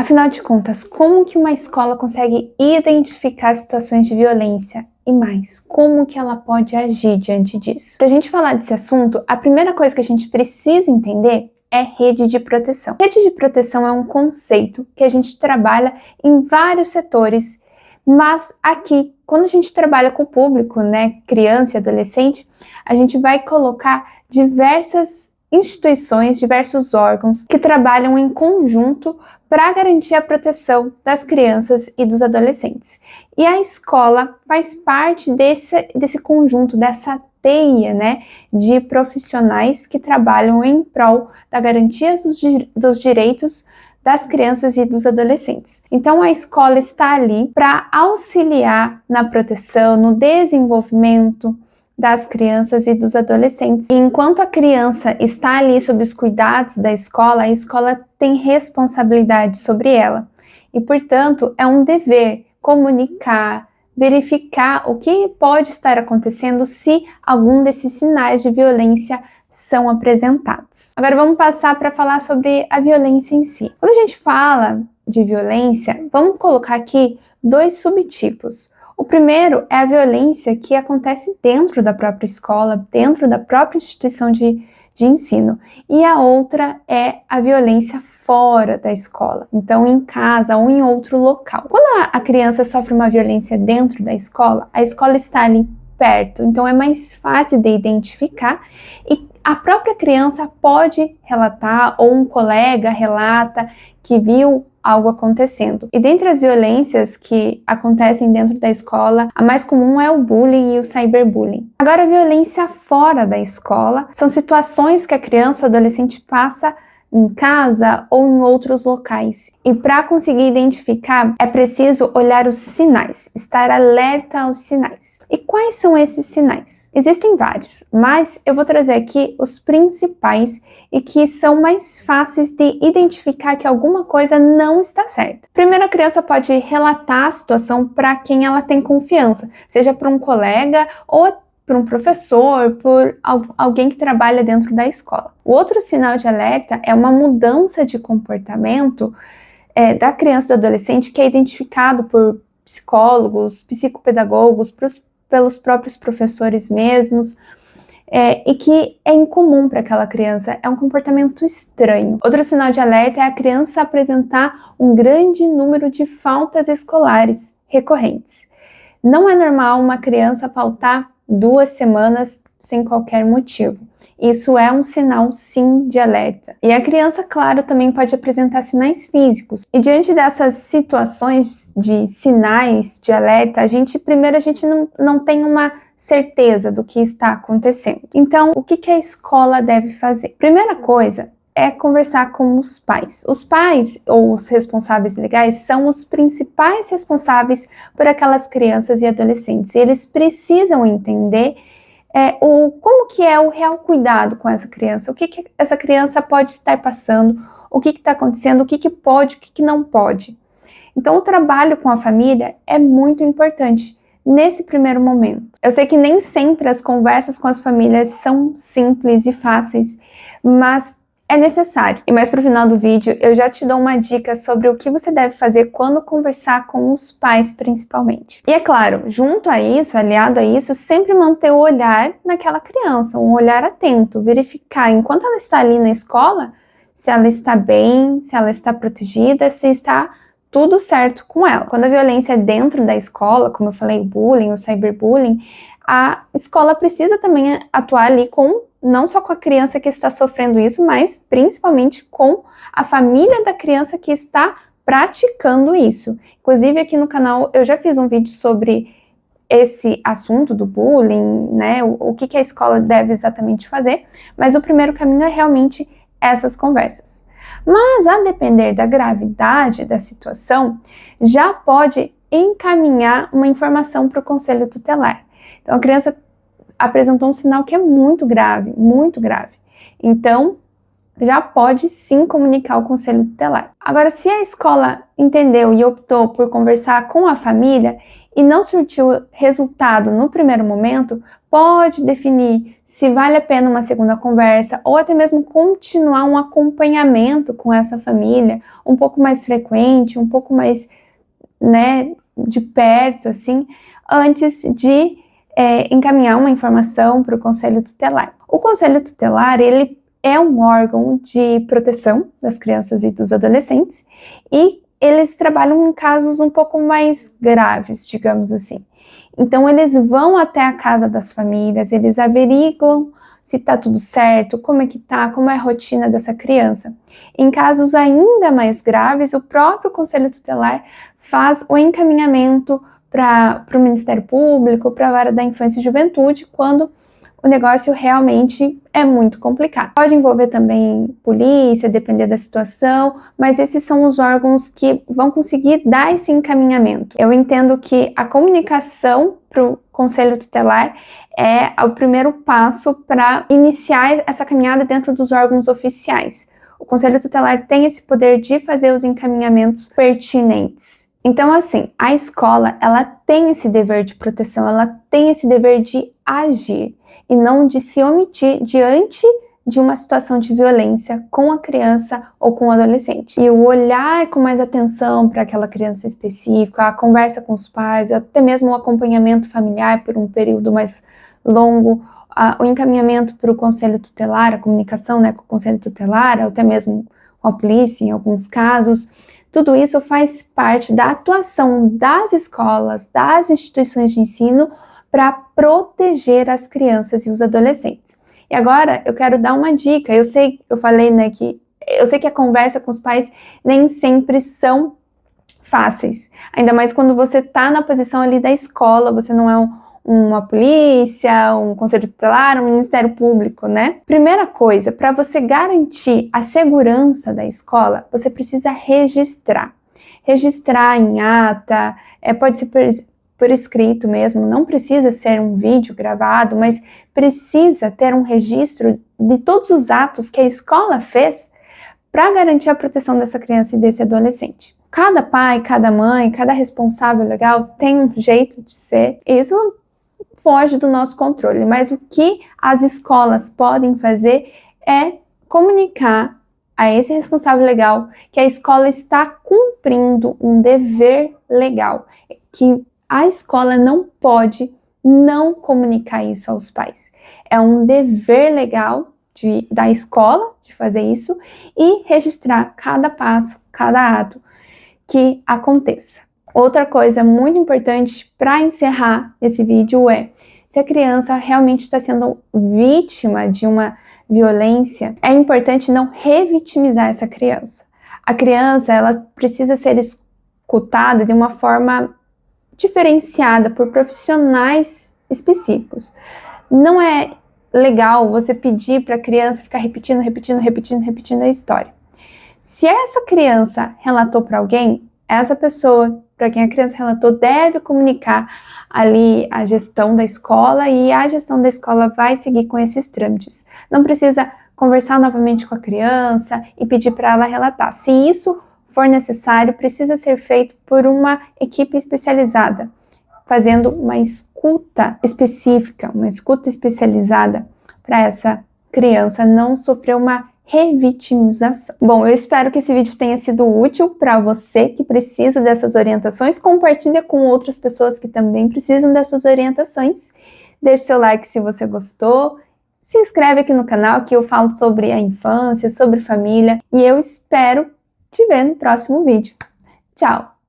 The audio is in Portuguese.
Afinal de contas, como que uma escola consegue identificar situações de violência? E mais, como que ela pode agir diante disso? Para a gente falar desse assunto, a primeira coisa que a gente precisa entender é rede de proteção. Rede de proteção é um conceito que a gente trabalha em vários setores, mas aqui, quando a gente trabalha com o público, né, criança e adolescente, a gente vai colocar diversas instituições, diversos órgãos que trabalham em conjunto para garantir a proteção das crianças e dos adolescentes. E a escola faz parte desse conjunto, dessa teia, né, de profissionais que trabalham em prol da garantia dos direitos das crianças e dos adolescentes. Então a escola está ali para auxiliar na proteção, no desenvolvimento das crianças e dos adolescentes. E enquanto a criança está ali sob os cuidados da escola, a escola tem responsabilidade sobre ela. E, portanto, é um dever comunicar, verificar o que pode estar acontecendo se algum desses sinais de violência são apresentados. Agora vamos passar para falar sobre a violência em si. Quando a gente fala de violência, vamos colocar aqui dois subtipos. O primeiro é a violência que acontece dentro da própria escola, dentro da própria instituição de ensino. E a outra é a violência fora da escola, então em casa ou em outro local. Quando a criança sofre uma violência dentro da escola, a escola está ali perto, então é mais fácil de identificar e a própria criança pode relatar ou um colega relata que viu algo acontecendo. E dentre as violências que acontecem dentro da escola, a mais comum é o bullying e o cyberbullying. Agora, a violência fora da escola são situações que a criança ou adolescente passa em casa ou em outros locais. E para conseguir identificar, é preciso olhar os sinais, estar alerta aos sinais. E quais são esses sinais? Existem vários, mas eu vou trazer aqui os principais e que são mais fáceis de identificar que alguma coisa não está certa. Primeiro, a criança pode relatar a situação para quem ela tem confiança, seja para um colega ou por um professor, por alguém que trabalha dentro da escola. O outro sinal de alerta é uma mudança de comportamento da criança e do adolescente que é identificado por psicólogos, psicopedagogos, pelos próprios professores mesmos, e que é incomum para aquela criança, é um comportamento estranho. Outro sinal de alerta é a criança apresentar um grande número de faltas escolares recorrentes. Não é normal uma criança faltar 2 semanas sem qualquer motivo. Isso é um sinal, sim, de alerta. E a criança, claro, também pode apresentar sinais físicos. E diante dessas situações de sinais de alerta, a gente não tem uma certeza do que está acontecendo. Então, o que a escola deve fazer? Primeira coisa é conversar com os pais. Os pais ou os responsáveis legais são os principais responsáveis por aquelas crianças e adolescentes. Eles precisam entender como que é o real cuidado com essa criança, o que essa criança pode estar passando, o que está acontecendo, o que pode, o que não pode. Então, o trabalho com a família é muito importante nesse primeiro momento. Eu sei que nem sempre as conversas com as famílias são simples e fáceis, mas é necessário. E mais para o final do vídeo, eu já te dou uma dica sobre o que você deve fazer quando conversar com os pais, principalmente. E é claro, junto a isso, aliado a isso, sempre manter o olhar naquela criança, um olhar atento, verificar enquanto ela está ali na escola, se ela está bem, se ela está protegida, se está tudo certo com ela. Quando a violência é dentro da escola, como eu falei, o bullying, o cyberbullying, a escola precisa também atuar ali não só com a criança que está sofrendo isso, mas principalmente com a família da criança que está praticando isso. Inclusive aqui no canal eu já fiz um vídeo sobre esse assunto do bullying, né, o que a escola deve exatamente fazer, mas o primeiro caminho é realmente essas conversas. Mas a depender da gravidade da situação, já pode encaminhar uma informação para o conselho tutelar. Então a criança apresentou um sinal que é muito grave, muito grave. Então, já pode sim comunicar ao conselho tutelar. Agora, se a escola entendeu e optou por conversar com a família e não surtiu resultado no primeiro momento, pode definir se vale a pena uma segunda conversa ou até mesmo continuar um acompanhamento com essa família um pouco mais frequente, um pouco mais, né, de perto, assim, antes de encaminhar uma informação para o conselho tutelar. O conselho tutelar, ele é um órgão de proteção das crianças e dos adolescentes e eles trabalham em casos um pouco mais graves, digamos assim. Então, eles vão até a casa das famílias, eles averiguam se está tudo certo, como é que tá, como é a rotina dessa criança. Em casos ainda mais graves, o próprio conselho tutelar faz o encaminhamento para o Ministério Público, para a Vara da Infância e Juventude, quando o negócio realmente é muito complicado. Pode envolver também polícia, depender da situação, mas esses são os órgãos que vão conseguir dar esse encaminhamento. Eu entendo que a comunicação para o conselho tutelar é o primeiro passo para iniciar essa caminhada dentro dos órgãos oficiais. O conselho tutelar tem esse poder de fazer os encaminhamentos pertinentes. Então, assim, a escola, ela tem esse dever de proteção, ela tem esse dever de agir e não de se omitir diante de uma situação de violência com a criança ou com o adolescente. E o olhar com mais atenção para aquela criança específica, a conversa com os pais, até mesmo o acompanhamento familiar por um período mais longo, o encaminhamento para o conselho tutelar, a comunicação, né, com o conselho tutelar, ou até mesmo com a polícia em alguns casos. Tudo isso faz parte da atuação das escolas, das instituições de ensino para proteger as crianças e os adolescentes. E agora eu quero dar uma dica. Eu falei, né, que eu sei que a conversa com os pais nem sempre são fáceis. Ainda mais quando você está na posição ali da escola, você não é uma polícia, um conselho tutelar, um ministério público, né? Primeira coisa, para você garantir a segurança da escola, você precisa registrar. Registrar em ata, pode ser por escrito mesmo, não precisa ser um vídeo gravado, mas precisa ter um registro de todos os atos que a escola fez para garantir a proteção dessa criança e desse adolescente. Cada pai, cada mãe, cada responsável legal tem um jeito de ser. Isso foge do nosso controle, mas o que as escolas podem fazer é comunicar a esse responsável legal que a escola está cumprindo um dever legal, que a escola não pode não comunicar isso aos pais. É um dever legal da escola de fazer isso e registrar cada passo, cada ato que aconteça. Outra coisa muito importante para encerrar esse vídeo é, se a criança realmente está sendo vítima de uma violência, é importante não revitimizar essa criança. A criança, ela precisa ser escutada de uma forma diferenciada por profissionais específicos. Não é legal você pedir para a criança ficar repetindo a história. Se essa criança relatou para alguém, essa pessoa para quem a criança relatou deve comunicar ali a gestão da escola e a gestão da escola vai seguir com esses trâmites. Não precisa conversar novamente com a criança e pedir para ela relatar. Se isso for necessário, precisa ser feito por uma equipe especializada, fazendo uma escuta específica, uma escuta especializada para essa criança não sofrer uma revitimização. Bom, eu espero que esse vídeo tenha sido útil para você que precisa dessas orientações. Compartilha com outras pessoas que também precisam dessas orientações. Deixe seu like se você gostou. Se inscreve aqui no canal que eu falo sobre a infância, sobre família. E eu espero te ver no próximo vídeo. Tchau!